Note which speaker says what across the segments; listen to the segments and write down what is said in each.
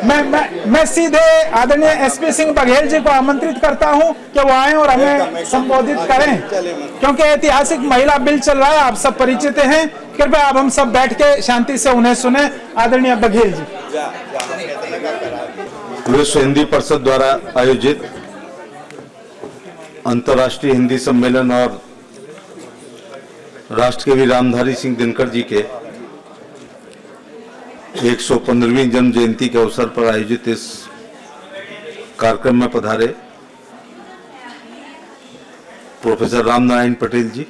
Speaker 1: मैं सीधे आदरणीय एसपी सिंह बघेल जी को आमंत्रित करता हूं कि वो आए और हमें संबोधित करें, क्योंकि ऐतिहासिक महिला बिल चल रहा है, आप सब परिचित हैं। कृपया आप हम सब बैठ के शांति से उन्हें सुने। आदरणीय बघेल जी।
Speaker 2: विश्व हिंदी परिषद द्वारा आयोजित अंतर्राष्ट्रीय हिंदी सम्मेलन और राष्ट्रकवि रामधारी सिंह दिनकर जी के 115वीं जन्म जयंती के अवसर पर आयोजित इस कार्यक्रम में पधारे प्रोफेसर रामनारायण पटेल जी,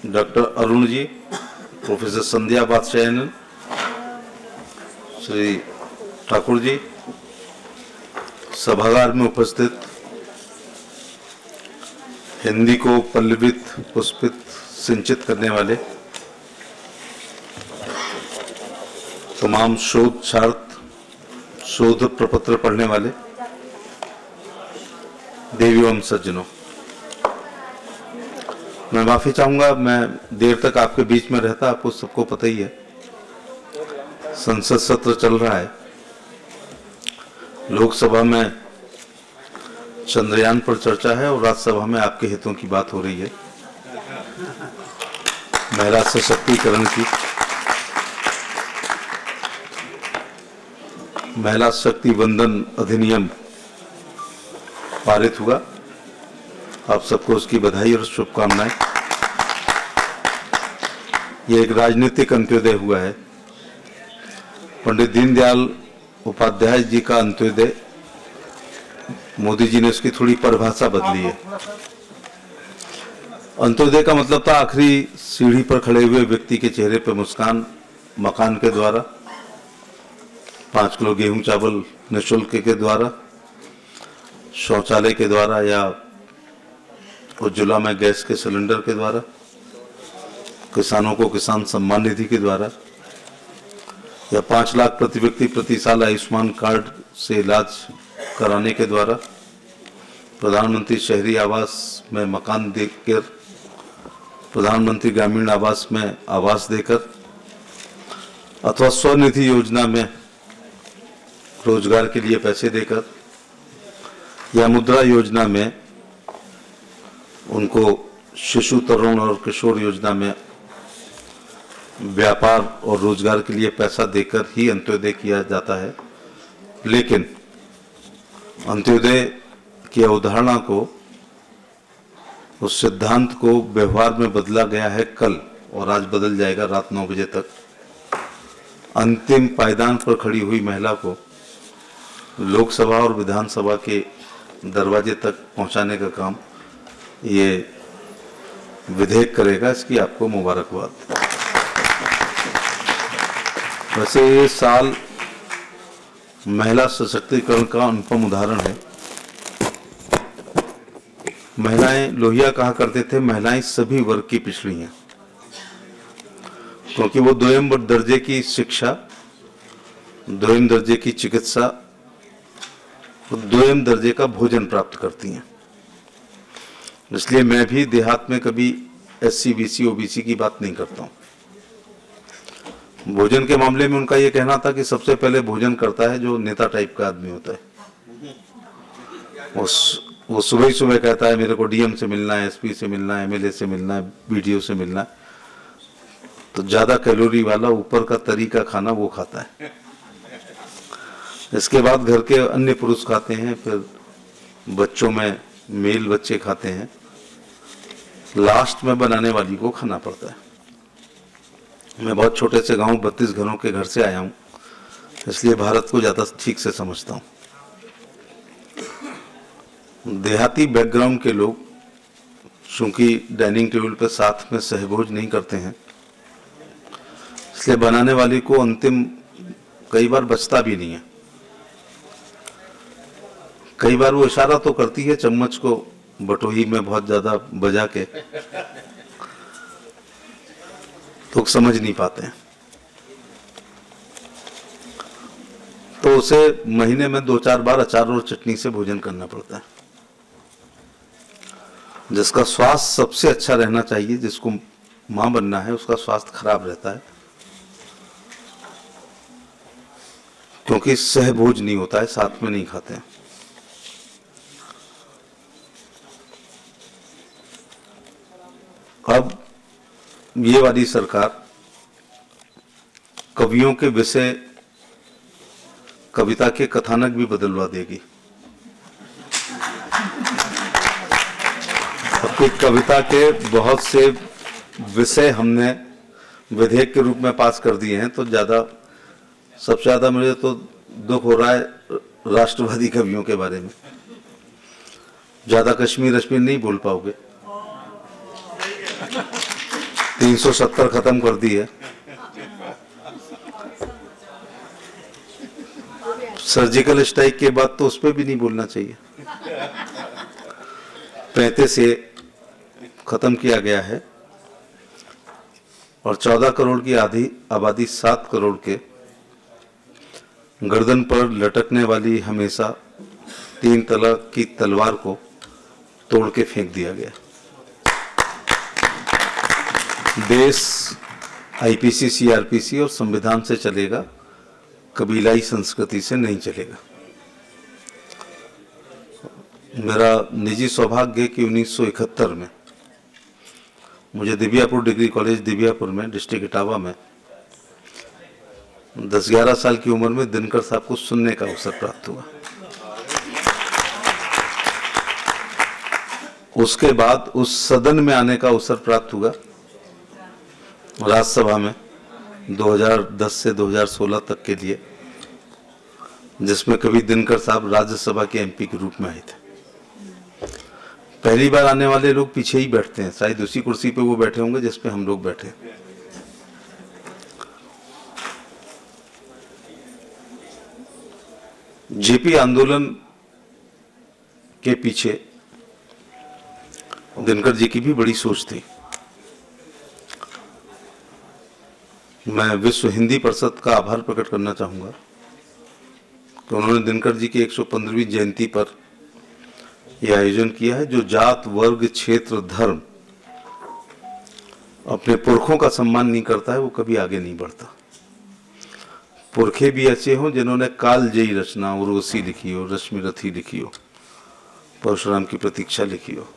Speaker 2: डॉक्टर अरुण जी, प्रोफेसर संध्या बादशाहन, श्री ठाकुर जी, सभागार में उपस्थित हिंदी को पल्लवित, पुष्पित, सिंचित करने वाले तमाम शोध छात्र, शोध प्रपत्र पढ़ने वाले देवी एवं सज्जनों, मैं माफी चाहूंगा, मैं देर तक आपके बीच में रहता, आपको सबको पता ही है। संसद सत्र चल रहा है, लोकसभा में चंद्रयान पर चर्चा है और राज्यसभा में आपके हितों की बात हो रही है, महिला सशक्तिकरण की। महिला शक्ति वंदन अधिनियम पारित हुआ, आप सबको उसकी बधाई और शुभकामनाएं। यह एक राजनीतिक अंत्योदय हुआ है। पंडित दीनदयाल उपाध्याय जी का अंत्योदय, मोदी जी ने उसकी थोड़ी परिभाषा बदली है। अंत्योदय का मतलब था आखिरी सीढ़ी पर खड़े हुए व्यक्ति के चेहरे पर मुस्कान, मकान के द्वारा, 5 किलो गेहूं चावल निःशुल्क के द्वारा, शौचालय के द्वारा, या उज्ज्वला में गैस के सिलेंडर के द्वारा, किसानों को किसान सम्मान निधि के द्वारा, या 5 लाख प्रति व्यक्ति प्रति साल आयुष्मान कार्ड से इलाज कराने के द्वारा, प्रधानमंत्री शहरी आवास में मकान देकर, प्रधानमंत्री ग्रामीण आवास में आवास देकर, अथवा स्वनिधि योजना में रोजगार के लिए पैसे देकर, या मुद्रा योजना में उनको शिशु, तरुण और किशोर योजना में व्यापार और रोजगार के लिए पैसा देकर ही अंत्योदय किया जाता है। लेकिन अंत्योदय की अवधारणा को, उस सिद्धांत को व्यवहार में बदला गया है कल, और आज बदल जाएगा रात 9 बजे तक। अंतिम पायदान पर खड़ी हुई महिला को लोकसभा और विधानसभा के दरवाजे तक पहुंचाने का काम ये विधेयक करेगा। इसकी आपको मुबारकबाद। वैसे ये साल महिला सशक्तिकरण का अनुपम उदाहरण है। महिलाएं, लोहिया कहा करते थे, महिलाएं सभी वर्ग की पिछड़ी हैं, क्योंकि वो 2 दर्जे की शिक्षा, 2 दर्जे की चिकित्सा, 2 दर्जे का भोजन प्राप्त करती हैं। इसलिए मैं भी देहात में कभी SC, BC, OBC की बात नहीं करता हूं। भोजन के मामले में उनका यह कहना था कि सबसे पहले भोजन करता है जो नेता टाइप का आदमी होता है। वो सुबह ही सुबह कहता है मेरे को DM से मिलना है, SP से मिलना है, MLA से मिलना है, BDO से मिलना है। तो ज्यादा कैलोरी वाला ऊपर का तरी का खाना वो खाता है। इसके बाद घर के अन्य पुरुष खाते हैं, फिर बच्चों में मेल बच्चे खाते हैं, लास्ट में बनाने वाली को खाना पड़ता है। मैं बहुत छोटे से गांव 32 घरों के घर से आया हूं, इसलिए भारत को ज्यादा ठीक से समझता हूं। देहाती बैकग्राउंड के लोग चूंकि डाइनिंग टेबल पर साथ में सहभोज नहीं करते हैं, इसलिए बनाने वाली को अंतिम कई बार बचता भी नहीं है। कई बार वो इशारा तो करती है चम्मच को बटोही में बहुत ज्यादा बजा के, लोग समझ नहीं पाते हैं। तो उसे महीने में 2-4 बार अचार और चटनी से भोजन करना पड़ता है। जिसका स्वास्थ्य सबसे अच्छा रहना चाहिए, जिसको मां बनना है, उसका स्वास्थ्य खराब रहता है। क्योंकि सहभोज नहीं होता है, साथ में नहीं खाते हैं। अब ये वाली सरकार कवियों के विषय कविता के कथानक भी बदलवा देगी। अपनी कविता के बहुत से विषय हमने विधेयक के रूप में पास कर दिए हैं, तो सबसे ज्यादा मुझे तो दुख हो रहा है राष्ट्रवादी कवियों के बारे में। ज्यादा कश्मीर नहीं बोल पाओगे। 370 खत्म कर दी है। सर्जिकल स्ट्राइक के बाद तो उस पर भी नहीं बोलना चाहिए। 35 से खत्म किया गया है और 14 करोड़ की आधी आबादी 7 करोड़ के गर्दन पर लटकने वाली हमेशा 3 तलाक की तलवार को तोड़ के फेंक दिया गया। देश आईपीसी, सीआरपीसी और संविधान से चलेगा, कबीलाई संस्कृति से नहीं चलेगा। मेरा निजी सौभाग्य कि 1971 में मुझे दिव्यापुर डिग्री कॉलेज दिव्यापुर में डिस्ट्रिक्ट इटावा में 10-11 साल की उम्र में दिनकर साहब को सुनने का अवसर प्राप्त हुआ। उसके बाद उस सदन में आने का अवसर प्राप्त हुआ राज्यसभा में 2010 से 2016 तक के लिए, जिसमें कभी दिनकर साहब राज्यसभा के एमपी के रूप में आए थे। पहली बार आने वाले लोग पीछे ही बैठते हैं, शायद उसी कुर्सी पे वो बैठे होंगे जिस पे हम लोग बैठे। जेपी आंदोलन के पीछे दिनकर जी की भी बड़ी सोच थी। मैं विश्व हिंदी परिषद का आभार प्रकट करना चाहूंगा कि उन्होंने दिनकर जी की 115वीं जयंती पर यह आयोजन किया है। जो जात, वर्ग, क्षेत्र, धर्म अपने पुरखों का सम्मान नहीं करता है, वो कभी आगे नहीं बढ़ता। पुरखे भी ऐसे हों जिन्होंने कालजयी रचना उर्वशी लिखी हो, रश्मिरथी लिखी हो, परशुराम की प्रतीक्षा लिखी हो,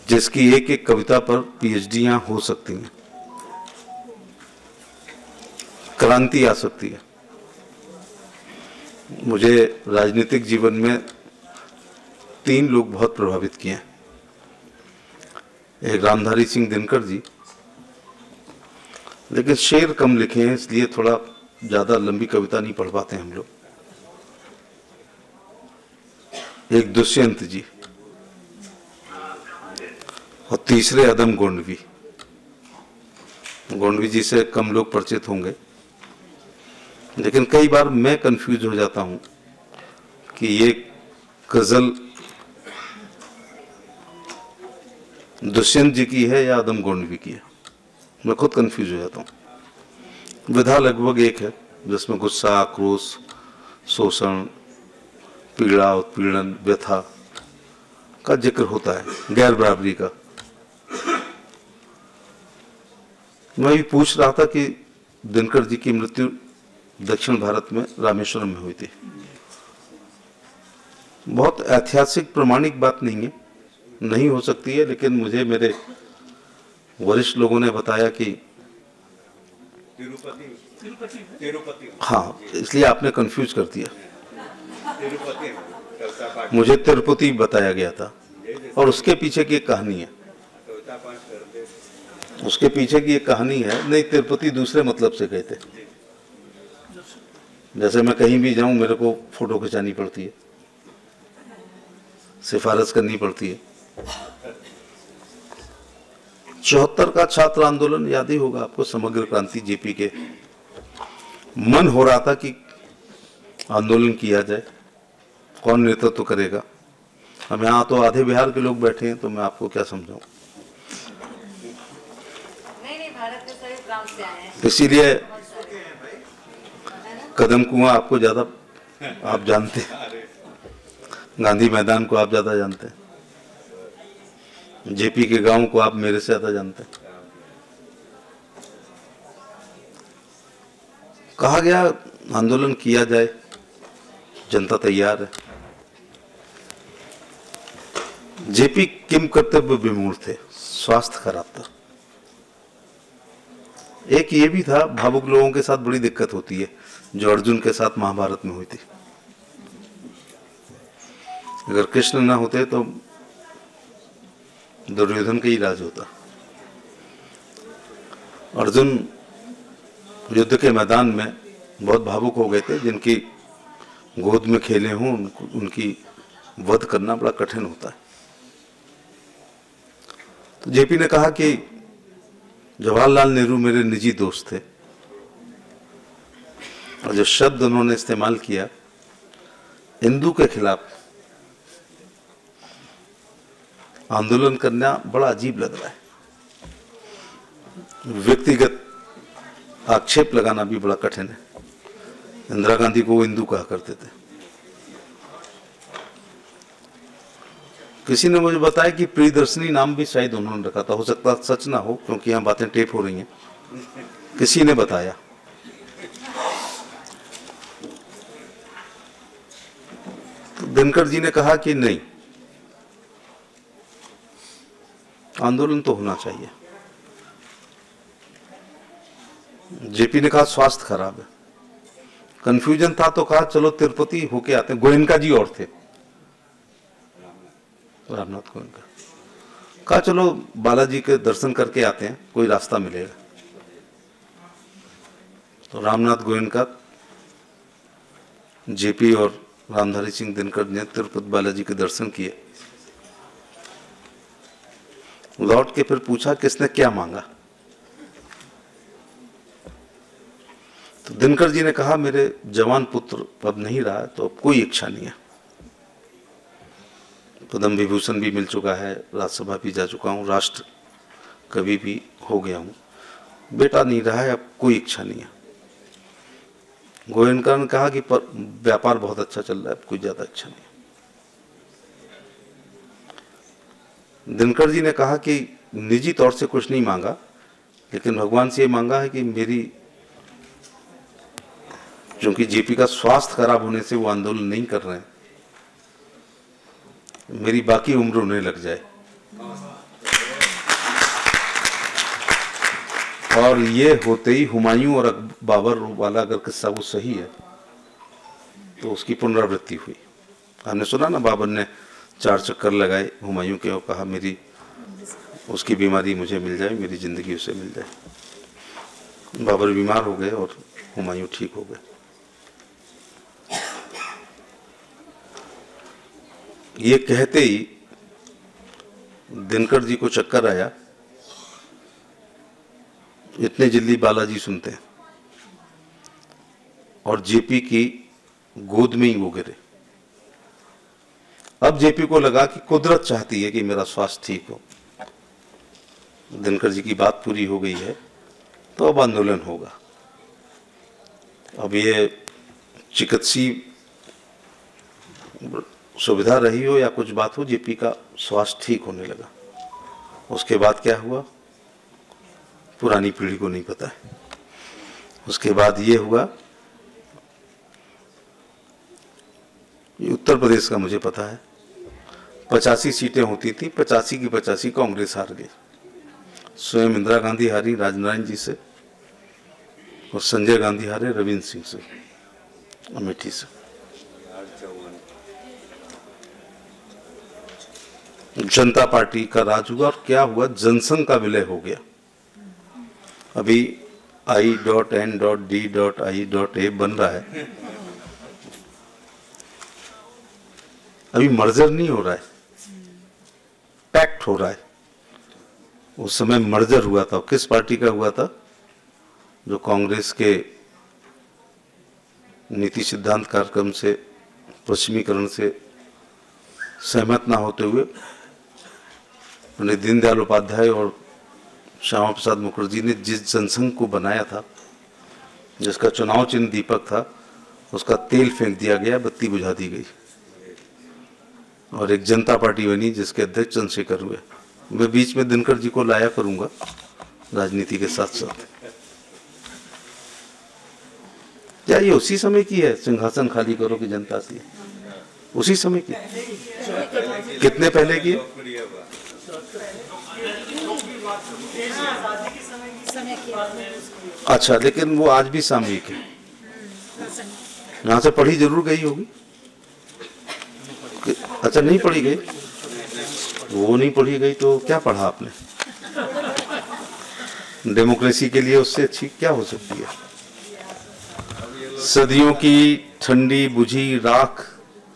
Speaker 2: जिसकी एक एक कविता पर पीएचडीयां हो सकती हैं, क्रांति आ सकती है। मुझे राजनीतिक जीवन में 3 लोग बहुत प्रभावित किए हैं। एक रामधारी सिंह दिनकर जी, लेकिन शेर कम लिखे हैं इसलिए थोड़ा ज्यादा लंबी कविता नहीं पढ़ पाते हम लोग। एक दुष्यंत जी और तीसरे अदम गोंडवी। गोंडवी जी से कम लोग परिचित होंगे, लेकिन कई बार मैं कंफ्यूज हो जाता हूं कि ये गजल दुष्यंत जी की है या अदम गोंडवी की है। मैं खुद कंफ्यूज हो जाता हूं। विधा लगभग एक है, जिसमें गुस्सा, आक्रोश, शोषण, पीड़ा, उत्पीड़न, व्यथा का जिक्र होता है, गैर बराबरी का। मैं भी पूछ रहा था कि दिनकर जी की मृत्यु दक्षिण भारत में रामेश्वरम में हुई थी। बहुत ऐतिहासिक प्रमाणिक बात नहीं है, नहीं हो सकती है, लेकिन मुझे मेरे वरिष्ठ लोगों ने बताया कि तिरुपति। हाँ, इसलिए आपने कंफ्यूज कर दिया। मुझे तिरुपति बताया गया था और उसके पीछे की एक कहानी है। उसके पीछे की एक कहानी है। नहीं, तिरुपति दूसरे मतलब से गए थे। जैसे मैं कहीं भी जाऊं मेरे को फोटो खिंचानी पड़ती है, सिफारिश करनी पड़ती है। 74 का छात्र आंदोलन याद ही होगा आपको, समग्र क्रांति जेपी के। मन हो रहा था कि आंदोलन किया जाए, कौन नेतृत्व करेगा। अब यहाँ तो आधे बिहार के लोग बैठे हैं, तो मैं आपको क्या समझाऊं। इसीलिए कदम कुआं आपको ज्यादा आप जानते हैं, गांधी मैदान को आप ज्यादा जानते हैं, जेपी के गांव को आप मेरे से ज्यादा जानते हैं। कहा गया आंदोलन किया जाए, जनता तैयार है। जेपी किम कर्तव्य विमूढ़ थे, स्वास्थ्य खराब था। एक ये भी था, भावुक लोगों के साथ बड़ी दिक्कत होती है, जो अर्जुन के साथ महाभारत में हुई थी। अगर कृष्ण ना होते तो दुर्योधन का ही राज होता। अर्जुन युद्ध के मैदान में बहुत भावुक हो गए थे। जिनकी गोद में खेले हों उनकी वध करना बड़ा कठिन होता है। तो जेपी ने कहा कि जवाहरलाल नेहरू मेरे निजी दोस्त थे, और जो शब्द उन्होंने इस्तेमाल किया हिंदू के खिलाफ आंदोलन करना बड़ा अजीब लग रहा है। व्यक्तिगत आक्षेप लगाना भी बड़ा कठिन है। इंदिरा गांधी को वो हिंदू कहा करते थे। किसी ने मुझे बताया कि प्रियदर्शनी नाम भी शायद उन्होंने रखा था। हो सकता सच ना हो, क्योंकि यहाँ बातें टेप हो रही हैं। किसी ने बताया। तो दिनकर जी ने कहा कि नहीं, आंदोलन तो होना चाहिए। जेपी ने कहा स्वास्थ्य खराब है। कंफ्यूजन था तो कहा चलो तिरुपति होके आते हैं। गोयनका जी और थे, रामनाथ गोयनका। कहा चलो बालाजी के दर्शन करके आते हैं, कोई रास्ता मिलेगा। तो रामनाथ गोयनका, जेपी और रामधारी सिंह दिनकर ने तिरुपति बालाजी के दर्शन किए। लौट के फिर पूछा किसने क्या मांगा। तो दिनकर जी ने कहा मेरे जवान पुत्र अब नहीं रहा है, तो अब कोई इच्छा नहीं है। पद्म विभूषण भी मिल चुका है, राज्यसभा भी जा चुका हूँ, राष्ट्र कवि भी हो गया हूँ, बेटा नहीं रहा है, अब कोई इच्छा नहीं है। गोयनका ने कहा कि पर व्यापार बहुत अच्छा चल रहा है, अब कोई ज्यादा इच्छा नहीं है। दिनकर जी ने कहा कि निजी तौर से कुछ नहीं मांगा, लेकिन भगवान से ये मांगा है कि मेरी, क्योंकि जेपी का स्वास्थ्य खराब होने से वो आंदोलन नहीं कर रहे हैं, मेरी बाकी उम्र उन्हें लग जाए। और ये होते ही हुमायूं और बाबर वाला अगर किस्सा वो सही है तो उसकी पुनरावृत्ति हुई। हमने सुना ना, बाबर ने 4 चक्कर लगाए हुमायूं के और कहा मेरी उसकी बीमारी मुझे मिल जाए, मेरी जिंदगी उसे मिल जाए। बाबर बीमार हो गए और हुमायूं ठीक हो गए। ये कहते ही दिनकर जी को चक्कर आया। इतने जल्दी बालाजी सुनते हैं, और जेपी की गोद में ही वो गिरे। अब जेपी को लगा कि कुदरत चाहती है कि मेरा स्वास्थ्य ठीक हो। दिनकर जी की बात पूरी हो गई है, तो अब आंदोलन होगा। अब ये चिकित्सीय सुविधा रही हो या कुछ बात हो, जेपी का स्वास्थ्य ठीक होने लगा। उसके बाद क्या हुआ पुरानी पीढ़ी को नहीं पता है। उसके बाद ये हुआ, ये उत्तर प्रदेश का मुझे पता है, 85 सीटें होती थी, 85 की 85 कांग्रेस हार गई। स्वयं इंदिरा गांधी हारी राजनारायण जी से, और संजय गांधी हारे रविंद्र सिंह से, अमेठी से। जनता पार्टी का राज हुआ, और क्या हुआ, जनसंघ का विलय हो गया। अभी I.N.D.I.A बन रहा है, अभी मर्जर नहीं हो रहा है, पैक्ट हो रहा है। उस समय मर्जर हुआ था, किस पार्टी का हुआ था? जो कांग्रेस के नीति सिद्धांत कार्यक्रम से, पश्चिमीकरण से सहमत ना होते हुए पंडित दीनदयाल उपाध्याय और श्यामा प्रसाद मुखर्जी ने जिस जनसंघ को बनाया था, जिसका चुनाव चिन्ह दीपक था, उसका तेल फेंक दिया गया, बत्ती बुझा दी गई, और एक जनता पार्टी बनी जिसके अध्यक्ष चंद्रशेखर हुए। मैं बीच में दिनकर जी को लाया करूंगा राजनीति के साथ साथ। क्या ये उसी समय की है, सिंहासन खाली करो की जनता सी, उसी समय की? कितने पहले की है? अच्छा, लेकिन वो आज भी सामयिक है। यहाँ से पढ़ी जरूर गई होगी। अच्छा, नहीं पढ़ी गई, वो नहीं पढ़ी गई तो क्या पढ़ा आपने? डेमोक्रेसी के लिए उससे अच्छी क्या हो सकती है? सदियों की ठंडी बुझी राख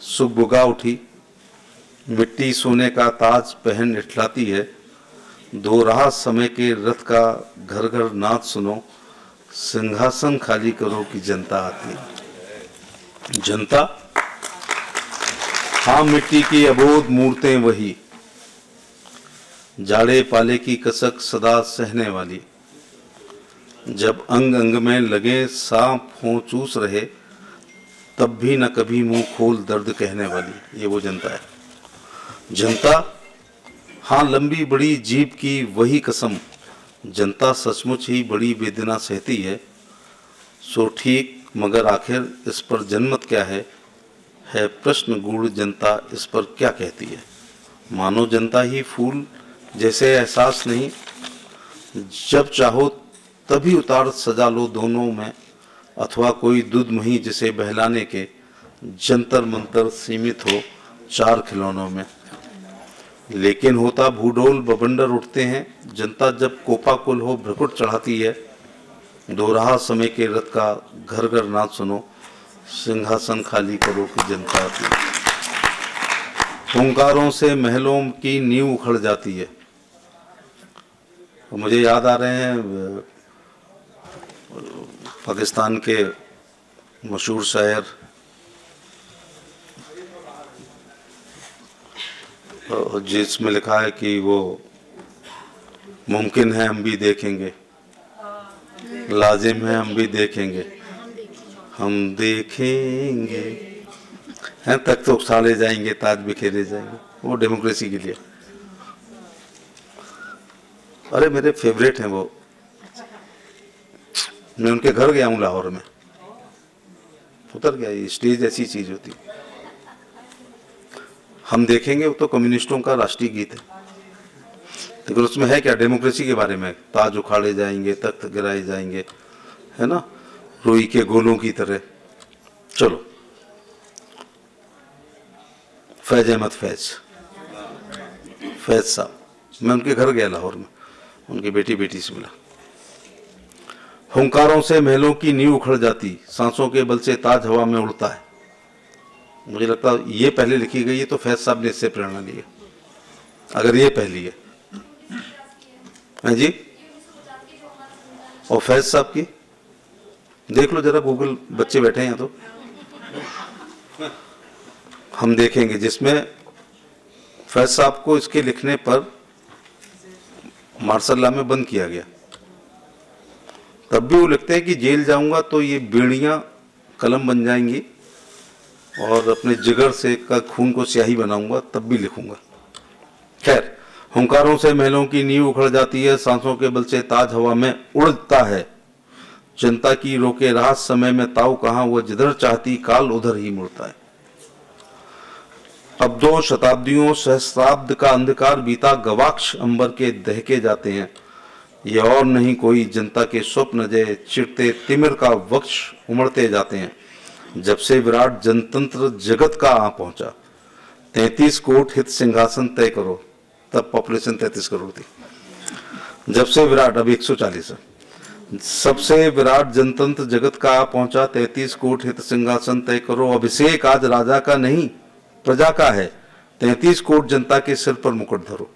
Speaker 2: सुबुगा उठी, मिट्टी सोने का ताज पहन इठलाती है, दो राह समय के रथ का घर घर नाद सुनो, सिंहासन खाली करो कि जनता आती है। जनता, हाँ, मिट्टी की अबोध मूर्तें वही, जाड़े पाले की कसक सदा सहने वाली, जब अंग अंग में लगे सांप हों चूस रहे, तब भी न कभी मुंह खोल दर्द कहने वाली, ये वो जनता है। जनता, हाँ, लंबी बड़ी जीभ की वही कसम, जनता सचमुच ही बड़ी वेदना सहती है, सो ठीक मगर आखिर इस पर जनमत क्या है प्रश्न गूढ़, जनता इस पर क्या कहती है? मानो जनता ही फूल जैसे एहसास नहीं, जब चाहो तभी उतार सजा लो दोनों में, अथवा कोई दूध मही जिसे बहलाने के जंतर मंतर सीमित हो चार खिलौनों में। लेकिन होता भूडोल बबंडर उठते हैं, जनता जब कोपाकुल हो भ्रकुट चढ़ाती है, दोराहा समय के रथ का घर घर नाद सुनो, सिंहासन खाली करो कि जनता आती है। हुंकारों से महलों की नींव उखड़ जाती है। मुझे याद आ रहे हैं पाकिस्तान के मशहूर शायर जिसमें लिखा है कि वो मुमकिन है हम भी देखेंगे, लाजिम है हम भी देखेंगे, हम देखेंगे हैं, तक तो उछाले जाएंगे, ताज बिखेरे जाएंगे। वो डेमोक्रेसी के लिए। अरे मेरे फेवरेट हैं वो, मैं उनके घर गया हूँ लाहौर में, उतर गया। ये स्टेज ऐसी चीज होती, हम देखेंगे। वो तो कम्युनिस्टों का राष्ट्रीय गीत है, लेकिन उसमें है क्या? डेमोक्रेसी के बारे में, ताज उखाड़े जाएंगे, तख्त गिराए जाएंगे, है ना, रुई के गोलों की तरह। चलो, फैज अहमद फैज साहब, मैं उनके घर गया लाहौर में, उनकी बेटी से मिला। हुंकारों से महलों की नींव उखड़ जाती, सांसों के बल से ताज हवा में उड़ता है। मुझे लगता है ये पहले लिखी गई है तो फैज साहब ने इससे प्रेरणा ली है, अगर ये पहली है जी। और फैज साहब की देख लो जरा, गूगल, बच्चे बैठे हैं तो हम देखेंगे, जिसमें फैज साहब को इसके लिखने पर मार्शल लॉ में बंद किया गया। तब भी वो लिखते हैं कि जेल जाऊंगा तो ये बेड़ियां कलम बन जाएंगी और अपने जिगर से का खून को स्याही बनाऊंगा, तब भी लिखूंगा। खैर, हुंकारों से महलों की नींव उखड़ जाती है, सांसों के बल से ताज हवा में उड़ता है, जनता की रोके राह समय में ताऊ कहां, वो जिधर चाहती काल उधर ही मुड़ता है। अब 2 शताब्दियों सहस्राब्द का अंधकार बीता, गवाक्ष अंबर के दहके जाते हैं, ये और नहीं कोई जनता के स्वप्न जय चिरते तिमिर का वक्ष उमड़ते जाते हैं। जब से विराट जनतंत्र जगत का आ पहुंचा, 33 कोट हित सिंहासन तय करो, तब पॉपुलेशन 33 करोड़ थी। जब से विराट, अभी 140 है, सबसे विराट जनतंत्र जगत का आ पहुंचा, 33 कोट हित सिंहासन तय करो, अभिषेक आज राजा का नहीं प्रजा का है, 33 कोट जनता के सिर पर मुकुट धरो।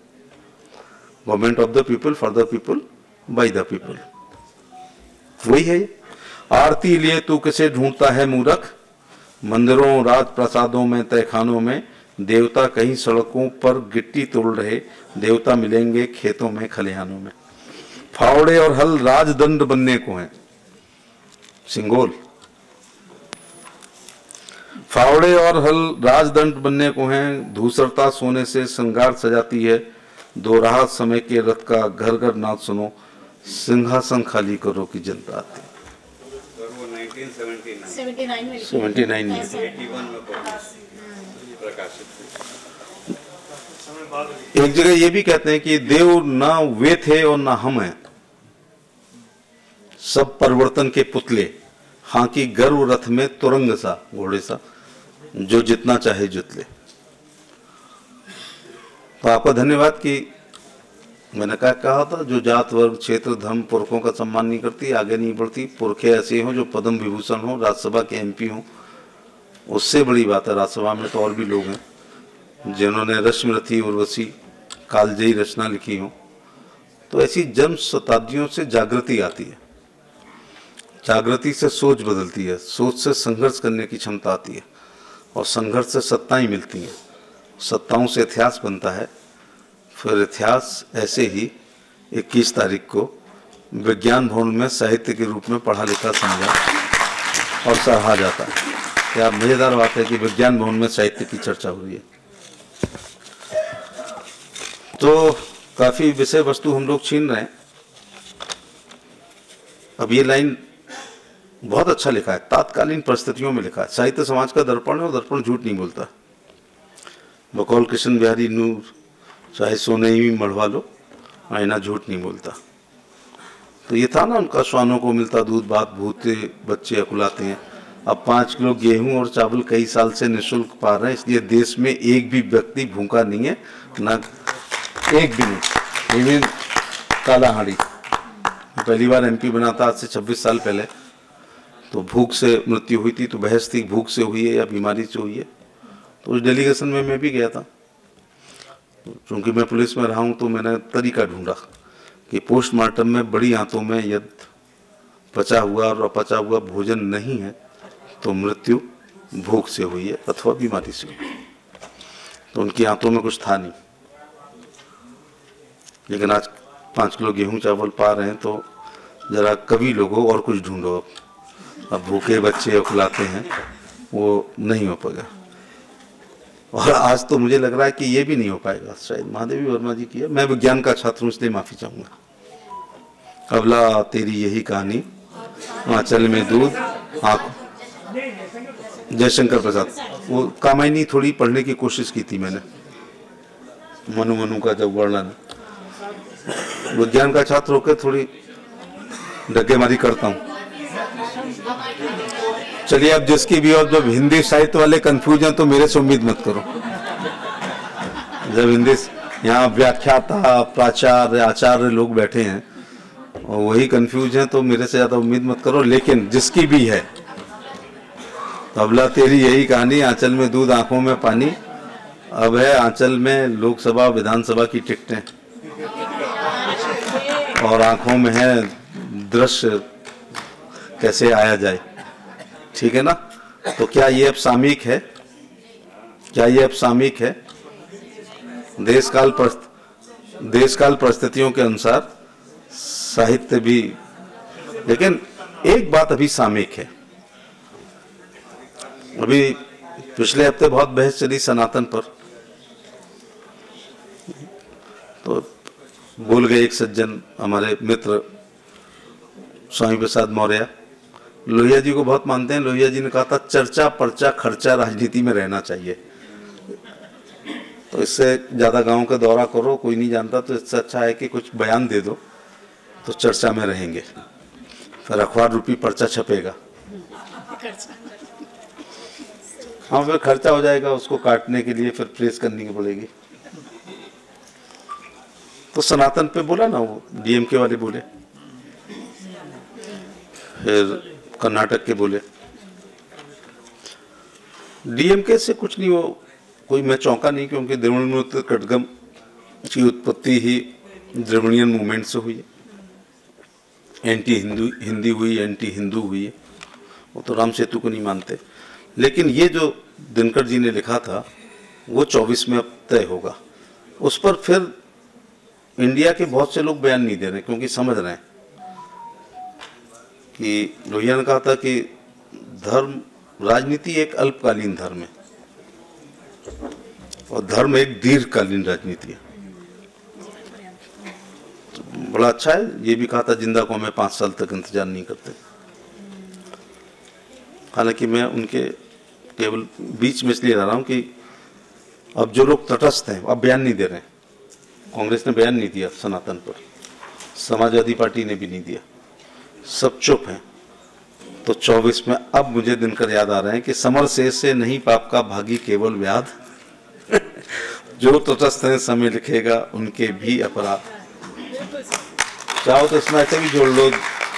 Speaker 2: Government of the people, for the people, by the people, वही है। आरती लिए तू किसे ढूंढता है मूर्ख, मंदिरों राज प्रसादों में तहखानों में, देवता कहीं सड़कों पर गिट्टी तोड़ रहे, देवता मिलेंगे खेतों में खलिहानों में। फावड़े और हल राजदंड बनने को हैं, सिंगोल। फावड़े और हल राजदंड बनने को हैं, धूसरता सोने से श्रृंगार सजाती है, दो राह समय के रथ का घर घर नाद सुनो, सिंहासन खाली करो कि जनता आती।
Speaker 3: 1970
Speaker 2: 79 में एक जगह ये भी कहते हैं कि देव ना वे थे और ना हम हैं, सब परिवर्तन के पुतले, हाँ की गर्व रथ में तुरंग सा, घोड़े सा, जो जितना चाहे जुत ले। तो आपका धन्यवाद कि मैंने कहा था, जो जात वर्ग क्षेत्र धर्म पुरखों का सम्मान नहीं करती आगे नहीं बढ़ती। पुरखे ऐसे हों जो पद्म विभूषण हो, राज्यसभा के एमपी हों, उससे बड़ी बात है राज्यसभा में तो और भी लोग हैं जिन्होंने रश्मिरथी उर्वशी कालजयी रचना लिखी हो। तो ऐसी जन्म शताब्दियों से जागृति आती है, जागृति से सोच बदलती है, सोच से संघर्ष करने की क्षमता आती है, और संघर्ष से सत्ताएं मिलती हैं, सत्ताओं से इतिहास बनता है। फिर इतिहास ऐसे ही 21 तारीख को विज्ञान भवन में साहित्य के रूप में पढ़ा लिखा समझा और सराहा जाता है। क्या मजेदार बात है कि विज्ञान भवन में साहित्य की चर्चा हो रही है। तो काफी विषय वस्तु हम लोग छीन रहे हैं। अब ये लाइन बहुत अच्छा लिखा है, तात्कालीन परिस्थितियों में लिखा है। साहित्य समाज का दर्पण है और दर्पण झूठ नहीं बोलता। बकौल कृष्ण बिहारी नूर, चाहे सोने ही मढ़वा लो, आईना झूठ नहीं बोलता। तो ये था ना उनका, श्वानों को मिलता दूध बात भूते बच्चे अकुलाते हैं। अब 5 किलो गेहूं और चावल कई साल से निःशुल्क पा रहे हैं, इसलिए देश में एक भी व्यक्ति भूखा नहीं है, ना एक भी नहीं। इवन कालाहांडी पहली बार एमपी बना था आज से 26 साल पहले, तो भूख से मृत्यु हुई थी। तो बहस थी भूख से हुई है या बीमारी से हुई है। तो उस डेलीगेशन में मैं भी गया था। चूँकि मैं पुलिस में रहा हूँ तो मैंने तरीका ढूंढा कि पोस्टमार्टम में बड़ी आंतों में यदि पचा हुआ और अपचा हुआ भोजन नहीं है तो मृत्यु भूख से हुई है अथवा बीमारी से हुई। तो उनकी आंतों में कुछ था नहीं, लेकिन आज 5 किलो गेहूं चावल पा रहे हैं। तो जरा कभी लोगों और कुछ ढूंढो। अब भूखे बच्चे उखलाते हैं, वो नहीं हो पाएगा। और आज तो मुझे लग रहा है कि ये भी नहीं हो पाएगा। शायद महादेवी वर्मा जी की है। मैं विज्ञान का छात्र हूँ इसलिए माफी चाहूंगा। अबला तेरी यही कहानी, आंचल में दूध आंख। जयशंकर प्रसाद, वो कामायनी थोड़ी पढ़ने की कोशिश की थी मैंने, मनु का जब वर्णन। विज्ञान का छात्र होकर थोड़ी डग्गेमारी करता हूँ। चलिए अब जिसकी भी, और जब हिंदी साहित्य वाले कंफ्यूज हैं तो मेरे से उम्मीद मत करो। जब हिंदी यहाँ व्याख्याता प्राचार्य आचार्य लोग बैठे हैं और वही कंफ्यूज हैं तो मेरे से ज्यादा उम्मीद मत करो। लेकिन जिसकी भी है, अबला तेरी यही कहानी, आंचल में दूध आंखों में पानी। अब है आंचल में लोकसभा विधानसभा की टिकटें और आंखों में है दृश्य कैसे आया जाए। ठीक है ना। तो क्या ये अब सामयिक है? क्या ये अब सामयिक है? देश काल परिस्थितियों के अनुसार साहित्य भी, लेकिन एक बात अभी सामयिक है। अभी पिछले हफ्ते बहुत बहस चली सनातन पर, तो बोल गए एक सज्जन हमारे मित्र स्वामी प्रसाद मौर्य, लोहिया जी को बहुत मानते हैं। लोहिया जी ने कहा था चर्चा पर्चा खर्चा राजनीति में रहना चाहिए। तो इससे ज्यादा गांव का दौरा करो, कोई नहीं जानता, तो इससे अच्छा है कि कुछ बयान दे दो तो चर्चा में रहेंगे। फिर अखबार रूपी पर्चा छपेगा, हाँ फिर खर्चा हो जाएगा, उसको काटने के लिए फिर प्रेस करनी पड़ेगी। तो सनातन पे बोला ना, वो डीएमके वाले बोले, फिर कर्नाटक के बोले। डीएमके से कुछ नहीं, वो कोई मैं चौंका नहीं, क्योंकि द्रविड़ कटगम की उत्पत्ति ही द्रविड़ियन मूवमेंट से हुई है। एंटी हिंदी हुई, एंटी हिंदू हुई है। वो तो राम सेतु को नहीं मानते। लेकिन ये जो दिनकर जी ने लिखा था वो 24 में अब तय होगा। उस पर फिर इंडिया के बहुत से लोग बयान नहीं दे रहे, क्योंकि समझ रहे हैं कि लोहिया ने कहा था कि धर्म, राजनीति एक अल्पकालीन धर्म है और धर्म एक दीर्घकालीन राजनीति है। तो बड़ा अच्छा है। ये भी कहा था जिंदा को हमें 5 साल तक इंतजार नहीं करते। हालांकि मैं उनके केवल बीच में इसलिए रह रहा हूँ कि अब जो लोग तटस्थ हैं अब बयान नहीं दे रहे हैं। कांग्रेस ने बयान नहीं दिया सनातन पर, समाजवादी पार्टी ने भी नहीं दिया, सब चुप हैं। तो 24 में अब मुझे दिनकर याद आ रहे हैं कि समर से नहीं पाप का भागी केवल व्याध जो तटस्थ हैं समय लिखेगा उनके भी अपराध। चाहो तो इसमें ऐसे भी जोड़ लो,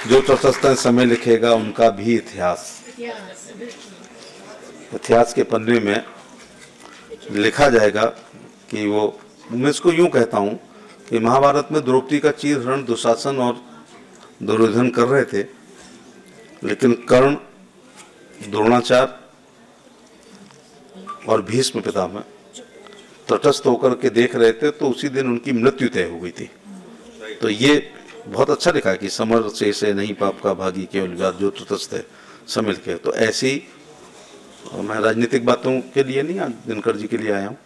Speaker 2: जो तटस्थ हैं समय लिखेगा उनका भी इतिहास। इतिहास के पन्ने में लिखा जाएगा कि वो, मैं इसको यूं कहता हूं कि महाभारत में द्रौपदी का चीरहरण दुशासन और दुर्योधन कर रहे थे, लेकिन कर्ण, द्रोणाचार्य और भीष्म पितामह तटस्थ होकर के देख रहे थे, तो उसी दिन उनकी मृत्यु तय हो गई थी। तो ये बहुत अच्छा लिखा है कि समर से नहीं पाप का भागी केवल व्याध जो तटस्थ है समझ के। तो ऐसी, मैं राजनीतिक बातों के लिए नहीं आज दिनकर जी के लिए आया हूँ,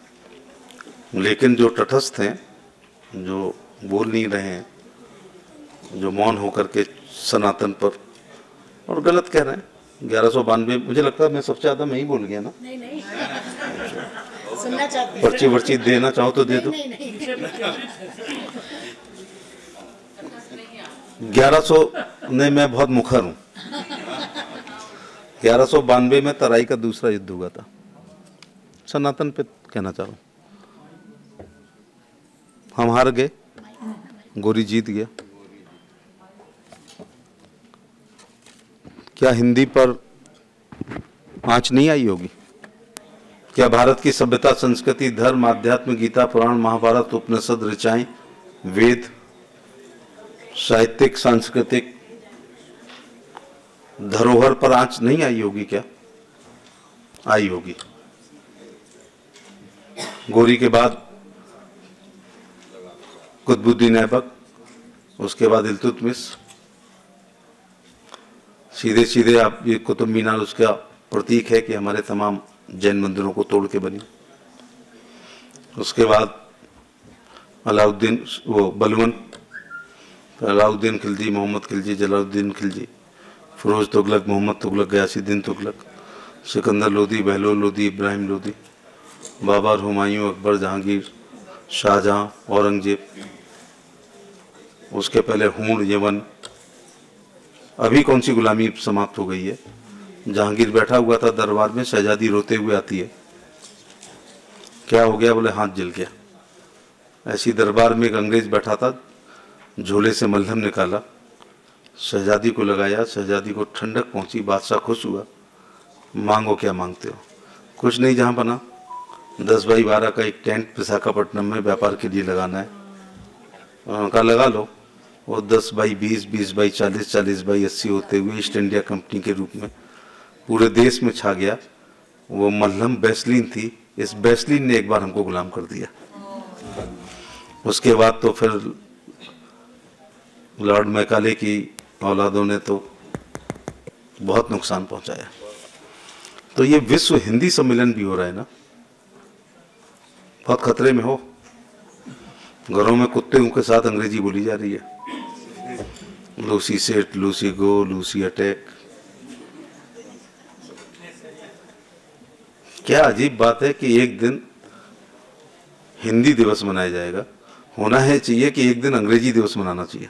Speaker 2: लेकिन जो तटस्थ हैं, जो बोल नहीं रहे हैं, जो मौन होकर के सनातन पर, और गलत कह रहे हैं। 1192 मुझे लगता है मैं सबसे ज्यादा मैं ही बोल गया ना।
Speaker 3: नहीं सुनना चाहते,
Speaker 2: पर्ची वर्ची देना चाहो तो दे दो। 1100 ने मैं बहुत मुखर हूँ। 1192 में तराई का दूसरा युद्ध हुआ था, सनातन पे कहना चाह रहा हूँ। हम हार गए, गोरी जीत गया। क्या हिंदी पर आंच नहीं आई होगी? क्या भारत की सभ्यता, संस्कृति, धर्म, आध्यात्म, गीता, पुराण, महाभारत, उपनिषद, ऋचाएं, वेद, साहित्यिक, सांस्कृतिक धरोहर पर आंच नहीं आई होगी? क्या आई होगी? गोरी के बाद कुतुबुद्दीन ऐबक, उसके बाद इल्तुतमिश, सीधे सीधे आप ये कुतुब मीनार उसका प्रतीक है कि हमारे तमाम जैन मंदिरों को तोड़ के बनी। उसके बाद अलाउद्दीन, वो बलवन, अलाउद्दीन खिलजी, मोहम्मद खिलजी, जलालुद्दीन खिलजी, फिरोज तुगलक, मोहम्मद तुगलक, गयासुद्दीन तुगलक, सिकंदर लोदी, बहलोल लोदी, इब्राहिम लोदी, बाबर, हुमायूं, अकबर, जहांगीर, शाहजहां, औरंगजेब, उसके पहले हूण, यमन। अभी कौन सी गुलामी समाप्त हो गई है? जहांगीर बैठा हुआ था दरबार में, शहजादी रोते हुए आती है, क्या हो गया? बोले हाथ जल गया। ऐसी दरबार में एक अंग्रेज बैठा था, झोले से मलहम निकाला, शहजादी को लगाया, शहजादी को ठंडक पहुंची, बादशाह खुश हुआ। मांगो क्या मांगते हो? कुछ नहीं, जहां बना 10x12 का एक टेंट विशाखापट्टनम में व्यापार के लिए लगाना है, उनका लगा लो। वो 10x20, 20x40, 40x80 होते हुए ईस्ट इंडिया कंपनी के रूप में पूरे देश में छा गया। वो मलहम बैसलीन थी, इस बैसलीन ने एक बार हमको गुलाम कर दिया। उसके बाद तो फिर लॉर्ड मैकाले की औलादों ने तो बहुत नुकसान पहुंचाया। तो ये विश्व हिंदी सम्मेलन भी हो रहा है ना, बहुत खतरे में हो। घरों में कुत्ते के साथ अंग्रेजी बोली जा रही है, लूसी सेट, लूसी गो, लूसी अटैक। क्या अजीब बात है कि एक दिन हिंदी दिवस मनाया जाएगा। होना है चाहिए कि एक दिन अंग्रेजी दिवस मनाना चाहिए,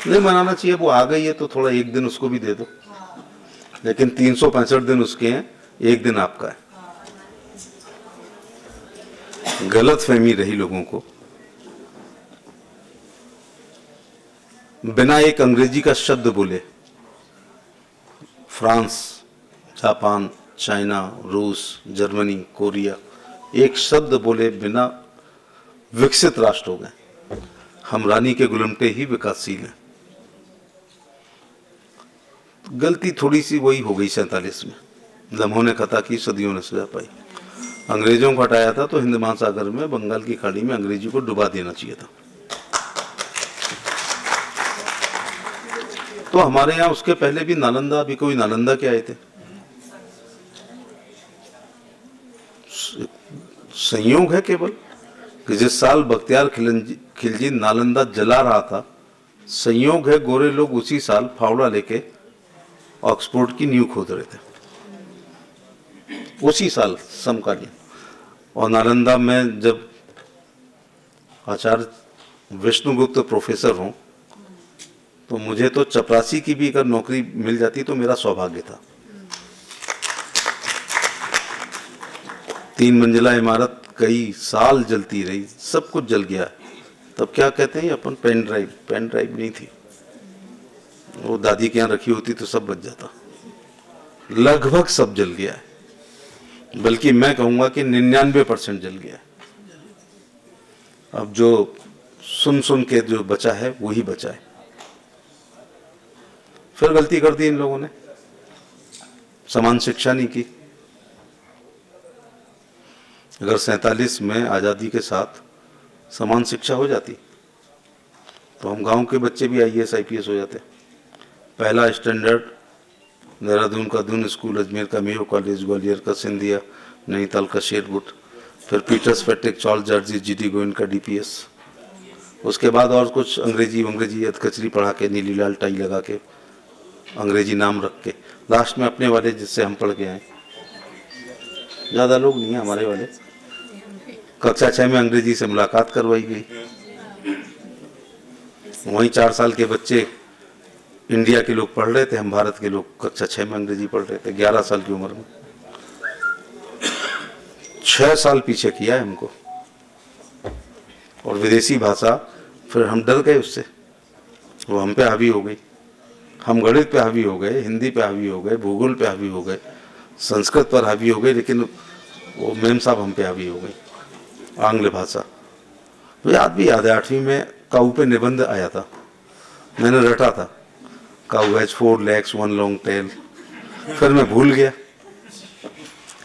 Speaker 2: नहीं मनाना चाहिए। वो आ गई है तो थोड़ा एक दिन उसको भी दे दो, लेकिन 365 दिन उसके हैं, एक दिन आपका है। गलत फहमी रही लोगों को। बिना एक अंग्रेजी का शब्द बोले फ्रांस, जापान, चाइना, रूस, जर्मनी, कोरिया एक शब्द बोले बिना विकसित राष्ट्र हो गए। हम रानी के गुलामटे ही विकासशील हैं। गलती थोड़ी सी वही हो गई 47 में, लम्हों ने खता की, सदियों ने सजा पाई। अंग्रेजों को हटाया था तो हिंद महासागर में, बंगाल की खाड़ी में अंग्रेजी को डुबा देना चाहिए था। तो हमारे यहाँ उसके पहले भी नालंदा, अभी कोई नालंदा के आए थे। संयोग है केवल कि जिस साल बख्तियार खिलजी नालंदा जला रहा था संयोग है गोरे लोग उसी साल फावड़ा लेके ऑक्सफोर्ड की नींव खोद रहे थे, उसी साल समकालीन। और नालंदा में जब आचार्य विष्णुगुप्त प्रोफेसर हूँ, तो मुझे तो चपरासी की भी अगर नौकरी मिल जाती तो मेरा सौभाग्य था। 3 मंजिला इमारत कई साल जलती रही, सब कुछ जल गया। तब क्या कहते हैं अपन, पेन ड्राइव नहीं थी, वो दादी के यहाँ रखी होती तो सब बच जाता। लगभग सब जल गया है, बल्कि मैं कहूँगा कि 99% जल गया है। अब जो सुन के जो बचा है वही बचा है। फिर गलती कर दी इन लोगों ने, समान शिक्षा नहीं की। अगर 47 में आज़ादी के साथ समान शिक्षा हो जाती तो हम गांव के बच्चे भी IAS IPS हो जाते। पहला स्टैंडर्ड देहरादून का दून स्कूल, अजमेर का मेयो कॉलेज, ग्वालियर का सिंधिया, नैनीताल का शेरवुड, फिर Peter's Patrick, Charles Georgie, GD Govind का DPS। उसके बाद और कुछ अंग्रेजी अधकचरी पढ़ा के, नीली लाल टाई लगा के, अंग्रेजी नाम रख के, लास्ट में अपने वाले जिससे हम पढ़ के आए। ज़्यादा लोग नहीं है हमारे वाले। कक्षा 6 में अंग्रेजी से मुलाकात करवाई गई, वहीं 4 साल के बच्चे इंडिया के लोग पढ़ रहे थे, हम भारत के लोग कक्षा 6 में अंग्रेजी पढ़ रहे थे 11 साल की उम्र में। 6 साल पीछे किया है हमको। और विदेशी भाषा फिर हम डर गए उससे, वो हम पे हावी हो गई। हम गणित पे हावी हो गए, हिंदी पे हावी हो गए, भूगोल पे हावी हो गए, संस्कृत पर हावी हो गए, लेकिन वो मेम साहब हम पे हावी हो गई, आंग्ल भाषा। तो याद है 8वीं में काऊ पे निबंध आया था, मैंने रटा था, काऊ हैज 4 legs 1 long tail। फिर मैं भूल गया।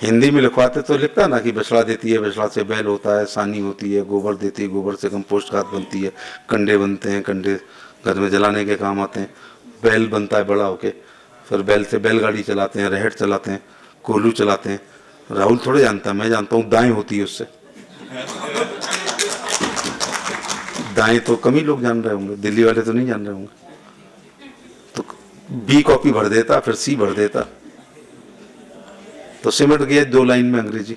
Speaker 2: हिंदी में लिखवाते तो लिखता ना कि बछड़ा देती है, बछड़ा से बैल होता है, सानी होती है, गोबर देती है, गोबर से कंपोस्ट खाद बनती है, कंडे बनते हैं, कंडे घर में जलाने के काम आते हैं, बैल बनता है बड़ा होके, फिर बैल से बैलगाड़ी चलाते हैं, रहट चलाते हैं, कोल्हू चलाते हैं। राहुल थोड़े जानता, मैं जानता हूँ दाएं होती है उससे। दाएं तो कम ही लोग जान रहे होंगे, दिल्ली वाले तो नहीं जान रहे होंगे। तो B कॉपी भर देता, फिर C भर देता, तो सिमट गया 2 लाइन में अंग्रेजी।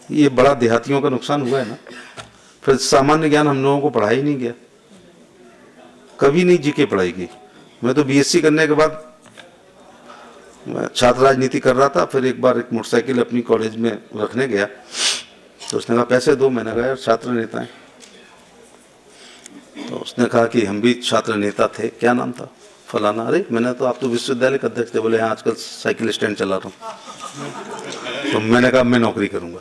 Speaker 2: ये बड़ा देहातियों का नुकसान हुआ है ना। फिर सामान्य ज्ञान हम लोगों को पढ़ा ही नहीं गया, कभी नहीं GK पढ़ाई गई। मैं तो BSc करने के बाद मैं छात्र राजनीति कर रहा था, फिर एक बार एक मोटरसाइकिल अपनी कॉलेज में रखने गया, तो उसने कहा पैसे दो। मैंने कहा यार छात्र नेता हैं। तो उसने कहा कि हम भी छात्र नेता थे, क्या नाम था, फलाना। अरे मैंने तो, आप तो विश्वविद्यालय के अध्यक्ष थे। बोले हाँ, आजकल साइकिल स्टैंड चला रहा हूँ। तो मैंने कहा मैं नौकरी करूँगा।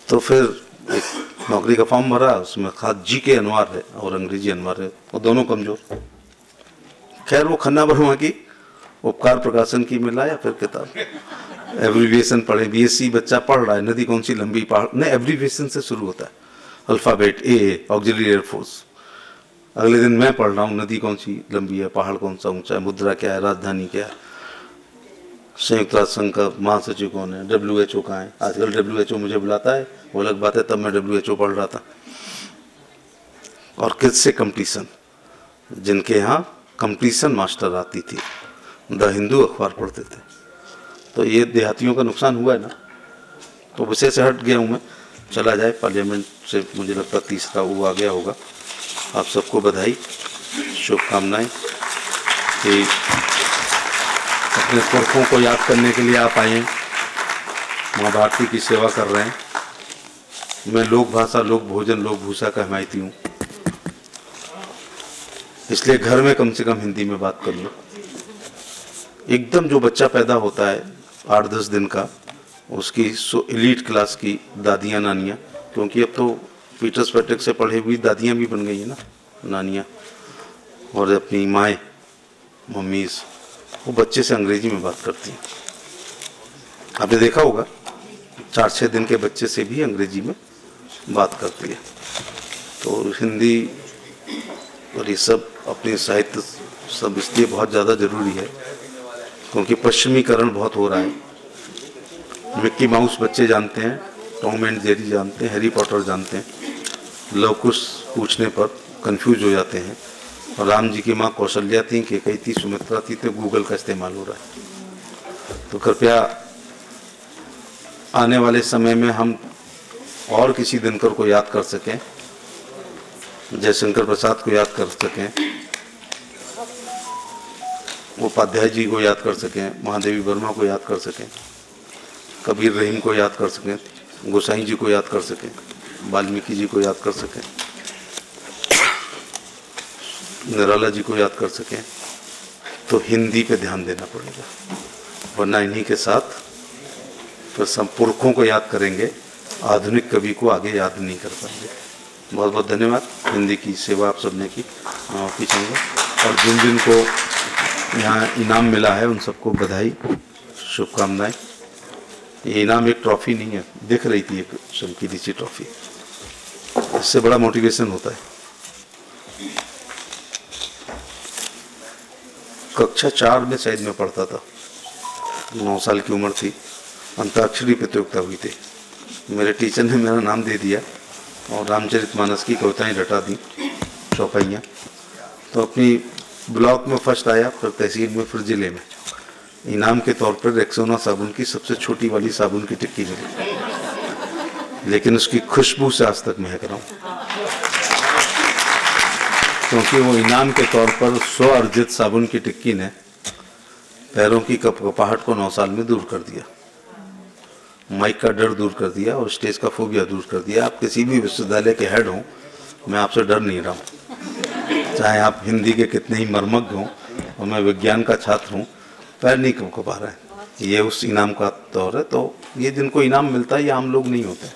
Speaker 2: तो फिर एक नौकरी का फॉर्म भरा, उसमें खास GK अनिवार्य है और अंग्रेजी अनिवार्य है, और दोनों कमजोर। खैर वो खन्ना वर्मा की उपकार प्रकाशन की में लाया, फिर किताब एब्रीविएशन पढ़े। BSc बच्चा पढ़ रहा है, नदी कौन सी लंबी, पहाड़ नहीं, एब्रीविएशन से शुरू होता है, अल्फाबेट A, ऑक्सिलरी एयरफोर्स। अगले दिन मैं पढ़ रहा हूँ, नदी कौन सी लंबी है, पहाड़ कौन सा ऊंचा है, मुद्रा क्या है, राजधानी क्या है, संयुक्त राष्ट्र संघ का महासचिव कौन है, WHO कहाँ है। आजकल WHO मुझे बुलाता है, वो अलग बात है, तब मैं WHO पढ़ रहा था। और किससे कंपटीशन, जिनके यहाँ कंपटीशन मास्टर आती थी, द हिंदू अखबार पढ़ते थे। तो ये देहातियों का नुकसान हुआ है ना। तो विषय से हट गया हूँ मैं, चला जाए पार्लियामेंट से। मुझे लगता तीसरा वो आ गया होगा। आप सबको बधाई, शुभकामनाएं कि अपने पुरखों को याद करने के लिए आप आए, माँ भारती की सेवा कर रहे हैं। मैं लोक भाषा, लोक भोजन, लोक भूषा का हिमायती हूँ, इसलिए घर में कम से कम हिंदी में बात कर लो। एकदम जो बच्चा पैदा होता है 8-10 दिन का, उसकी एलीट क्लास की दादियाँ नानियाँ, क्योंकि अब तो पीटर्स पैट्रिक से पढ़ी हुई दादियाँ भी बन गई हैं ना, नानियाँ, और अपनी माएँ, मम्मीज़, वो बच्चे से अंग्रेजी में बात करती हैं। आपने देखा होगा 4-6 दिन के बच्चे से भी अंग्रेजी में बात करती है। तो हिंदी और ये सब अपने साहित्य सब इसलिए बहुत ज़्यादा ज़रूरी है क्योंकि पश्चिमीकरण बहुत हो रहा है। मिक्की माउस बच्चे जानते हैं, टॉम एंड जेरी जानते हैं, हैरी पॉटर जानते हैं, लव कुश पूछने पर कंफ्यूज हो जाते हैं। और राम जी की माँ कौशल्या थी, कैकेयी थी, सुमित्रा थी, तो गूगल का इस्तेमाल हो रहा है। तो कृपया आने वाले समय में हम और किसी दिनकर को याद कर सकें, जयशंकर प्रसाद को याद कर सकें, उपाध्याय जी को याद कर सकें, महादेवी वर्मा को याद कर सकें, कबीर रहीम को याद कर सकें, गोसाई जी को याद कर सकें, वाल्मीकि जी को याद कर सकें, निराला जी को याद कर सकें, तो हिंदी पे ध्यान देना पड़ेगा, वरना इन्हीं के साथ फिर सब पुरखों को याद करेंगे, आधुनिक कवि को आगे याद नहीं कर पाएंगे। बहुत बहुत धन्यवाद। हिंदी की सेवा आप सबने की, माफ़ी चाहूँगा। और जिन जिन को यहाँ इनाम मिला है उन सबको बधाई, शुभकामनाएं। ये इनाम एक ट्रॉफी नहीं है, दिख रही थी एक चमकीली सी ट्रॉफी, इससे बड़ा मोटिवेशन होता है। कक्षा 4 में शायद मैं पढ़ता था, 9 साल की उम्र थी, अंताक्षरी प्रतियोगिता हुई थी। मेरे टीचर ने मेरा नाम दे दिया और रामचरितमानस की कविताएं रटा दी, चौपाइयाँ। तो अपनी ब्लॉक में फर्स्ट आया, फिर तहसील में, फिर जिले में। इनाम के तौर पर रेक्सोना साबुन की सबसे छोटी वाली साबुन की टिक्की मिली, लेकिन उसकी खुशबू से आज तक महक रहा हूँ, क्योंकि वो इनाम के तौर पर स्व अर्जित साबुन की टिक्की ने पैरों की कपकपाहट को 9 साल में दूर कर दिया, माइक का डर दूर कर दिया और स्टेज का फोबिया दूर कर दिया। आप किसी भी विश्वविद्यालय के हेड हों, मैं आपसे डर नहीं रहा हूँ, चाहे आप हिंदी के कितने ही मर्मज्ञ हों और मैं विज्ञान का छात्र हूँ, पैर नहीं कपकपा रहे हैं। ये उस इनाम का दौर है। तो ये जिनको इनाम मिलता है ये आम लोग नहीं होते,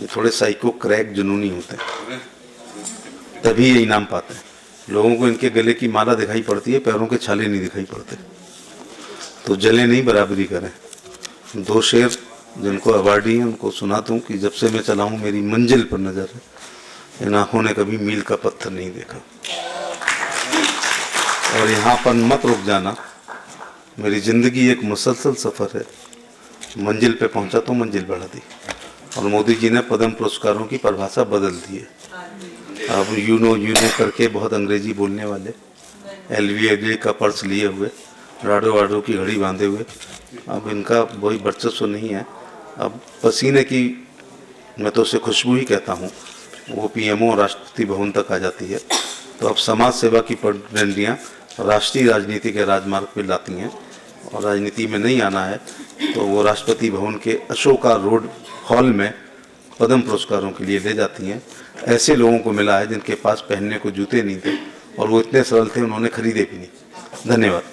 Speaker 2: ये थोड़े साइको क्रैक जुनूनी होते हैं, तभी ये इनाम पाते हैं। लोगों को इनके गले की माला दिखाई पड़ती है, पैरों के छाले नहीं दिखाई पड़ते। तो जले नहीं, बराबरी करें। 2 शेर जिनको अवार्डी हैं उनको सुनाता हूँ कि जब से मैं चला हूँ मेरी मंजिल पर नजर है, इन आँखों ने कभी मील का पत्थर नहीं देखा, और यहाँ पर मत रुक जाना, मेरी ज़िंदगी एक मुसलसल सफ़र है, मंजिल पे पहुँचा तो मंजिल बढ़ा दी। और मोदी जी ने पद्म पुरस्कारों की परिभाषा बदल दी है। अब यू नो करके बहुत अंग्रेजी बोलने वाले, LV का पर्स लिए हुए, राडो वाडो की घड़ी बांधे हुए, अब इनका वही वर्चस्व नहीं है। अब पसीने की, मैं तो उसे खुशबू ही कहता हूँ, वो PMO और राष्ट्रपति भवन तक आ जाती है। तो अब समाज सेवा की पगडंडियाँ राष्ट्रीय राजनीति के राजमार्ग पर लाती हैं, और राजनीति में नहीं आना है तो वो राष्ट्रपति भवन के अशोका रोड हॉल में पद्म पुरस्कारों के लिए ले जाती हैं। ऐसे लोगों को मिला है जिनके पास पहनने को जूते नहीं थे और वो इतने सरल थे उन्होंने खरीदे भी नहीं। धन्यवाद।